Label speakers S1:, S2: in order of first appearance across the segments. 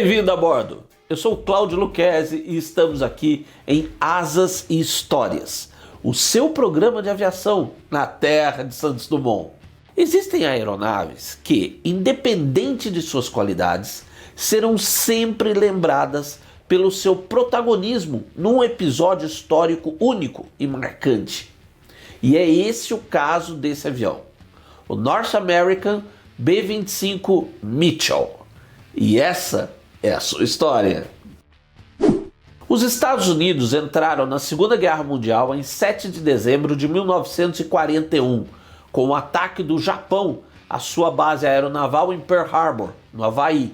S1: Bem-vindo a bordo! Eu sou o Cláudio Lucchesi e estamos aqui em Asas e Histórias, o seu programa de aviação na terra de Santos Dumont. Existem aeronaves que, independente de suas qualidades, serão sempre lembradas pelo seu protagonismo num episódio histórico único e marcante. E é esse o caso desse avião, o North American B-25 Mitchell. E essa é a sua história. Os Estados Unidos entraram na Segunda Guerra Mundial em 7 de dezembro de 1941, com o ataque do Japão à sua base aeronaval em Pearl Harbor, no Havaí,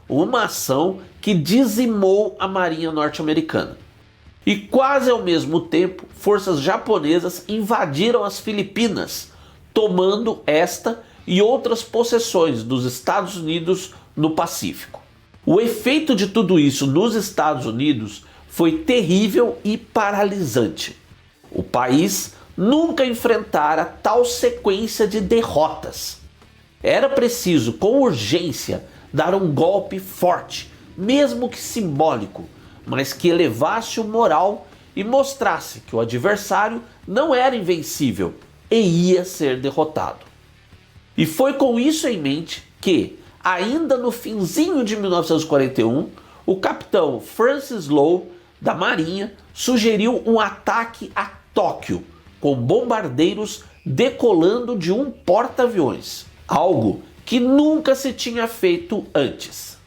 S1: uma ação que dizimou a marinha norte-americana. E quase ao mesmo tempo, forças japonesas invadiram as Filipinas, tomando esta e outras possessões dos Estados Unidos no Pacífico. O efeito de tudo isso nos Estados Unidos foi terrível e paralisante. O país nunca enfrentara tal sequência de derrotas. Era preciso, com urgência, dar um golpe forte, mesmo que simbólico, mas que elevasse o moral e mostrasse que o adversário não era invencível e ia ser derrotado. E foi com isso em mente que, ainda no finzinho de 1941, o capitão Francis Lowe, da Marinha, sugeriu um ataque a Tóquio, com bombardeiros decolando de um porta-aviões, algo que nunca se tinha feito antes.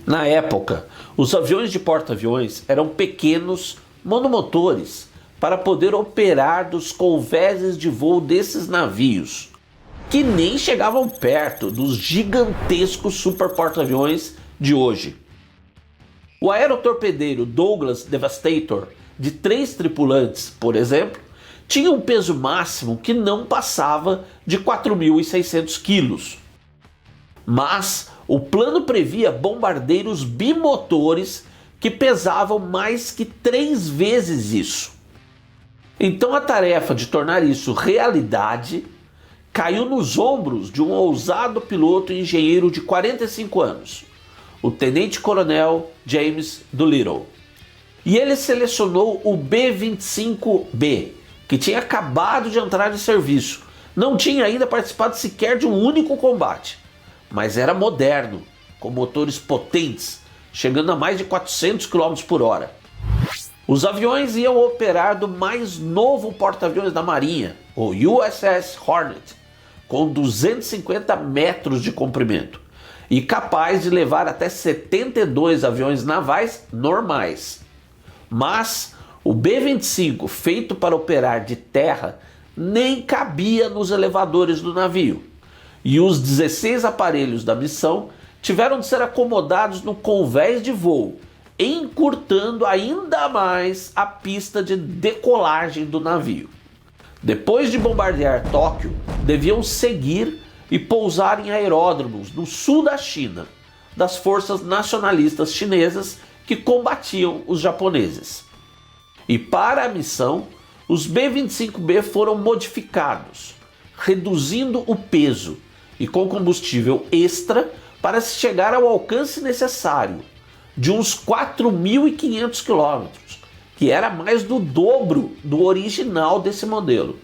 S1: Na época, os aviões de porta-aviões eram pequenos monomotores para poder operar dos convéses de voo desses navios, que nem chegavam perto dos gigantescos super porta-aviões de hoje. O aerotorpedeiro Douglas Devastator, de 3 tripulantes, por exemplo, tinha um peso máximo que não passava de 4.600 quilos. Mas o plano previa bombardeiros bimotores que pesavam mais que 3 vezes isso. Então a tarefa de tornar isso realidade caiu nos ombros de um ousado piloto e engenheiro de 45 anos, o tenente-coronel James Doolittle. E ele selecionou o B-25B, que tinha acabado de entrar em serviço, não tinha ainda participado sequer de um único combate, mas era moderno, com motores potentes, chegando a mais de 400 km por hora. Os aviões iam operar do mais novo porta-aviões da Marinha, o USS Hornet, com 250 metros de comprimento e capaz de levar até 72 aviões navais normais. Mas o B-25, feito para operar de terra, nem cabia nos elevadores do navio, e os 16 aparelhos da missão tiveram de ser acomodados no convés de voo, encurtando ainda mais a pista de decolagem do navio. Depois de bombardear Tóquio, deviam seguir e pousar em aeródromos no sul da China, das forças nacionalistas chinesas que combatiam os japoneses. E para a missão, os B-25B foram modificados, reduzindo o peso e com combustível extra para se chegar ao alcance necessário, de uns 4.500 quilômetros, que era mais do dobro do original desse modelo.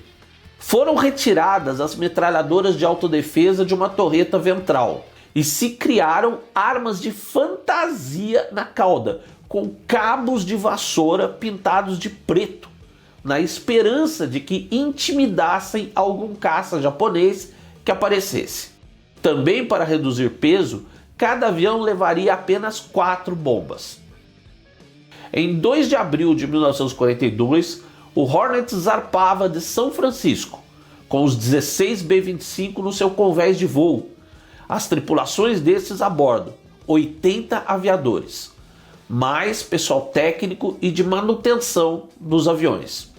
S1: Foram retiradas as metralhadoras de autodefesa de uma torreta ventral e se criaram armas de fantasia na cauda, com cabos de vassoura pintados de preto, na esperança de que intimidassem algum caça japonês que aparecesse. Também para reduzir peso, cada avião levaria apenas 4 bombas. Em 2 de abril de 1942, o Hornet zarpava de São Francisco, com os 16 B-25 no seu convés de voo, as tripulações destes a bordo, 80 aviadores, mais pessoal técnico e de manutenção dos aviões.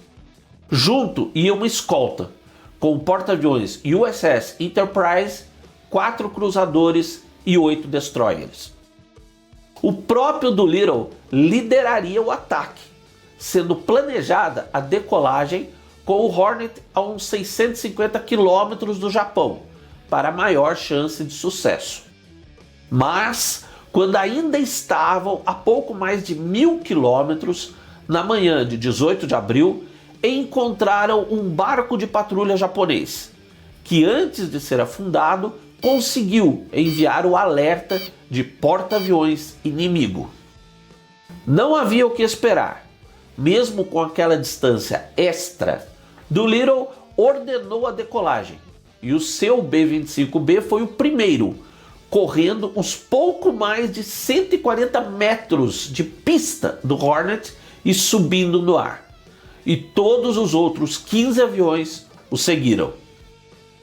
S1: Junto ia uma escolta, com o porta-aviões USS Enterprise, 4 cruzadores e 8 destroyers. O próprio Doolittle lideraria o ataque, sendo planejada a decolagem com o Hornet a uns 650 km do Japão, para maior chance de sucesso. Mas quando ainda estavam a pouco mais de 1.000 quilômetros, na manhã de 18 de abril, encontraram um barco de patrulha japonês, que antes de ser afundado, conseguiu enviar o alerta de porta-aviões inimigo. Não havia o que esperar. Mesmo com aquela distância extra, Doolittle ordenou a decolagem e o seu B-25B foi o primeiro, correndo uns pouco mais de 140 metros de pista do Hornet e subindo no ar. E todos os outros 15 aviões o seguiram.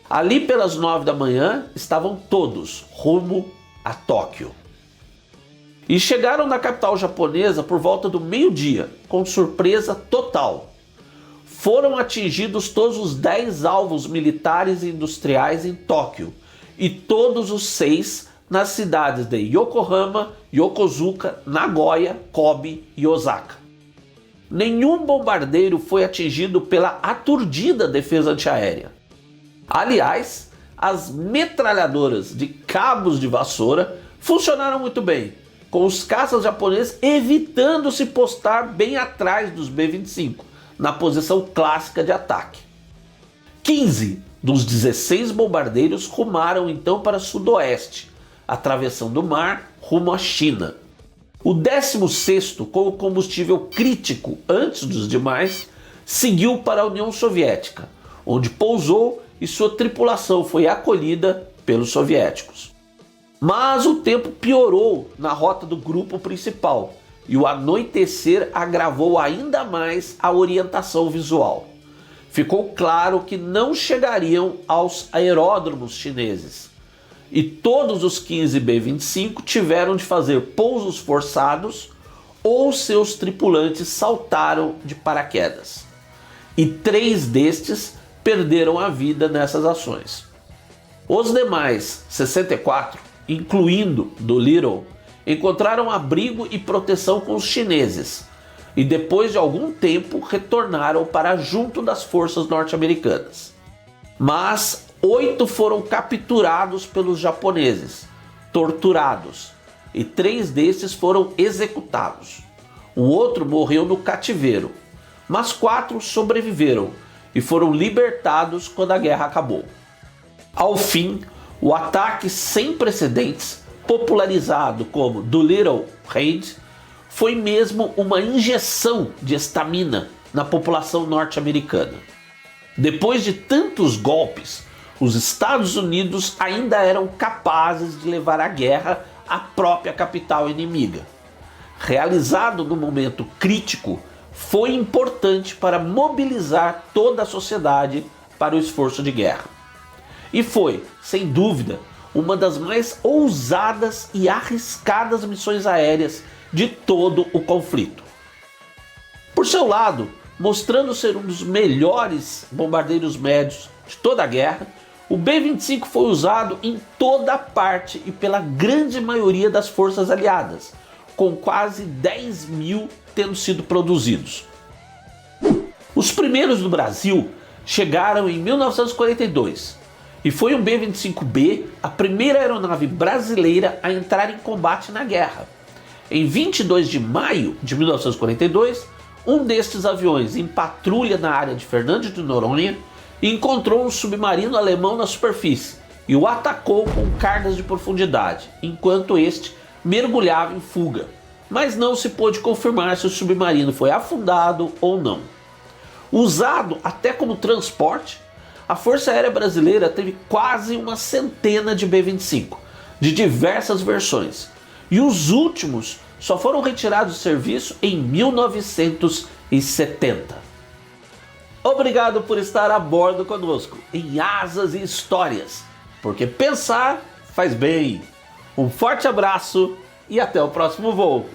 S1: Ali pelas 9 da manhã estavam todos rumo a Tóquio. E chegaram na capital japonesa por volta do meio-dia, com surpresa total. Foram atingidos todos os 10 alvos militares e industriais em Tóquio, e todos os 6 nas cidades de Yokohama, Yokosuka, Nagoya, Kobe e Osaka. Nenhum bombardeiro foi atingido pela aturdida defesa antiaérea. Aliás, as metralhadoras de cabos de vassoura funcionaram muito bem, com os caças japoneses evitando se postar bem atrás dos B-25, na posição clássica de ataque. 15 dos 16 bombardeiros rumaram então para sudoeste, atravessando o mar rumo à China. O 16º, com o combustível crítico antes dos demais, seguiu para a União Soviética, onde pousou e sua tripulação foi acolhida pelos soviéticos. Mas o tempo piorou na rota do grupo principal e o anoitecer agravou ainda mais a orientação visual. Ficou claro que não chegariam aos aeródromos chineses e todos os 15 B-25 tiveram de fazer pousos forçados ou seus tripulantes saltaram de paraquedas. E 3 destes perderam a vida nessas ações. Os demais 64, incluindo Doolittle, encontraram abrigo e proteção com os chineses e depois de algum tempo retornaram para junto das forças norte-americanas. Mas 8 foram capturados pelos japoneses, torturados, e 3 destes foram executados. O outro morreu no cativeiro, mas 4 sobreviveram e foram libertados quando a guerra acabou. Ao fim, o ataque sem precedentes, popularizado como Doolittle Raid, foi mesmo uma injeção de estamina na população norte-americana. Depois de tantos golpes, os Estados Unidos ainda eram capazes de levar a guerra à própria capital inimiga. Realizado no momento crítico, foi importante para mobilizar toda a sociedade para o esforço de guerra. E foi, sem dúvida, uma das mais ousadas e arriscadas missões aéreas de todo o conflito. Por seu lado, mostrando ser um dos melhores bombardeiros médios de toda a guerra, o B-25 foi usado em toda parte e pela grande maioria das forças aliadas, com quase 10.000 tendo sido produzidos. Os primeiros do Brasil chegaram em 1942 e foi o B-25B a primeira aeronave brasileira a entrar em combate na guerra. Em 22 de maio de 1942, um destes aviões em patrulha na área de Fernando de Noronha encontrou um submarino alemão na superfície e o atacou com cargas de profundidade, enquanto este mergulhava em fuga, mas não se pôde confirmar se o submarino foi afundado ou não. Usado até como transporte, a Força Aérea Brasileira teve quase uma centena de B-25, de diversas versões, e os últimos só foram retirados do serviço em 1970. Obrigado por estar a bordo conosco em Asas e Histórias, porque pensar faz bem. Um forte abraço e até o próximo voo.